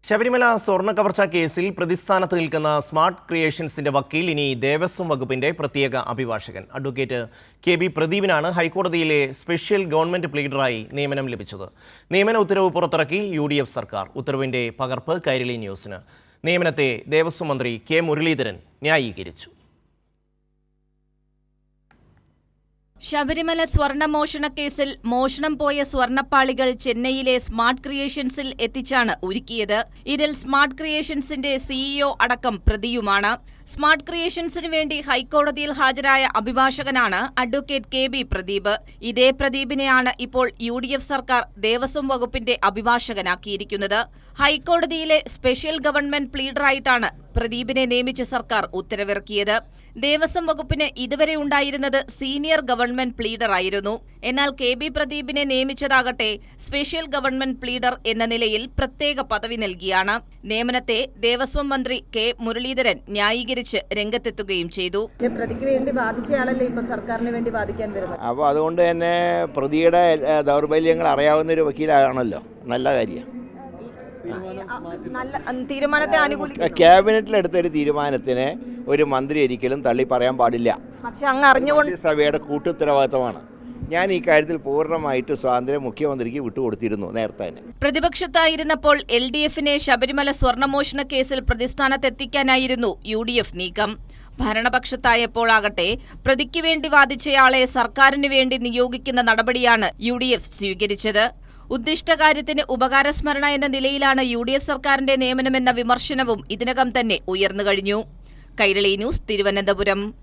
ശബരിമല സ്വർണ്ണ കവർച്ചാ കേസിൽ പ്രതിസ്ഥാനത്ത് നിൽക്കുന്ന സ്മാർട്ട് ക്രിയേഷൻസിന്റെ വക്കീൽ ഇനി ദേവസ്വം വകുപ്പിന്റെ പ്രത്യേക അഭിഭാഷകൻ അഡ്വക്കേറ്റ് കെ.ബി. പ്രദീപിനാണ് ഹൈക്കോടതിയിലെ സ്പെഷ്യൽ ഗവൺമെന്റ് പ്ലീഡറായി നിയമനം ലഭിച്ചത്. നിയമന ഉത്തരവ് പുറത്തിറക്കി UDF സർക്കാർ. ഉത്തരവിന്റെ പകർപ്പ് കൈരളി ന്യൂസിന്. നിയമനത്തെ ദേവസ്വം മന്ത്രി കെ. മുരളീധരൻ ന്യായീകരിച്ചു. ശബരിമല സ്വർണ്ണമോഷണ കേസിൽ മോഷണം പോയ സ്വർണ്ണപ്പാളികൾ ചെന്നൈയിലെ സ്മാർട്ട് ക്രിയേഷൻസിൽ എത്തിച്ചാണ് ഒരുക്കിയത്. ഇതിൽ സ്മാർട്ട് ക്രിയേഷൻസിന്റെ CEO അടക്കം പ്രതിയുമാണ്. സ്മാർട്ട് ക്രിയേഷൻസിന് വേണ്ടി ഹൈക്കോടതിയിൽ ഹാജരായ അഭിഭാഷകനാണ് അഡ്വക്കേറ്റ് കെ.ബി. പ്രദീപ്. ഇതേ പ്രദീപിനെയാണ് ഇപ്പോൾ UDF സർക്കാർ ദേവസ്വം വകുപ്പിന്റെ അഭിഭാഷകനാക്കിയിരിക്കുന്നത്. ഹൈക്കോടതിയിലെ സ്പെഷ്യൽ ഗവൺമെന്റ് പ്ലീഡറായിട്ടാണ് പ്രദീപിനെ നിയമിച്ച് സർക്കാർ ഉത്തരവിറക്കിയത്. ദേവസ്വം വകുപ്പിന് ഇതുവരെ ഉണ്ടായിരുന്നത് സീനിയർ ഗവൺമെന്റ് പ്ലീഡർ ആയിരുന്നു. എന്നാൽ കെ.ബി. പ്രദീപിനെ നിയമിച്ചതാകട്ടെ സ്പെഷ്യൽ ഗവൺമെന്റ് പ്ലീഡർ എന്ന നിലയിൽ പ്രത്യേക പദവി നൽകിയാണ്. നിയമനത്തെ ദേവസ്വം മന്ത്രി കെ. മുരളീധരൻ ന്യായീകരിച്ച് രംഗത്തെത്തുകയും ചെയ്തു. പ്രതിക്ക് വേണ്ടി വാദിച്ചയാളല്ലേ ഇപ്പൊ സർക്കാരിന് വേണ്ടി വാദിക്കാൻ വരുന്നത്. അപ്പോൾ അതുകൊണ്ട് തന്നെ പ്രതിയുടെ ദൗർബല്യങ്ങൾ അറിയാവുന്ന ഒരു വക്കീലാണല്ലോ, നല്ല കാര്യം. തീരുമാനത്തെ അനുകൂലിക്കുന്നു. ക്യാബിനറ്റിലെടുത്തൊരു തീരുമാനത്തിന് ഒരു മന്ത്രി ഒരിക്കലും തള്ളി പറയാൻ പാടില്ല. പക്ഷെ അങ്ങ് അറിഞ്ഞുകൊണ്ട് സഭയുടെ കൂട്ടുത്തരവാദിത്തമാണ്. ഞാൻ ഈ കാര്യത്തിൽ പൂർണ്ണമായിട്ട് സ്വാതന്ത്ര്യം മുഖ്യമന്ത്രിക്ക് വിട്ടുകൊടുത്തിരുന്നു നേരത്തെ തന്നെ. പ്രതിപക്ഷത്തായിരുന്നപ്പോൾ LDFനെ ശബരിമല സ്വർണ്ണമോഷണ കേസിൽ പ്രതിസ്ഥാനത്തെത്തിക്കാനായിരുന്നു UDF നീക്കം. ഭരണപക്ഷത്തായപ്പോഴാകട്ടെ പ്രതിക്ക് വേണ്ടി വാദിച്ചയാളെ സർക്കാരിന് വേണ്ടി നിയോഗിക്കുന്ന നടപടിയാണ് UDF സ്വീകരിച്ചത്. ഉദ്ദിഷ്ടകാര്യത്തിന് ഉപകാരസ്മരണ എന്ന നിലയിലാണ് UDF സർക്കാരിന്റെ നിയമനമെന്ന വിമർശനവും ഇതിനകം തന്നെ ഉയർന്നു കഴിഞ്ഞു. കൈരളി ന്യൂസ്, തിരുവനന്തപുരം.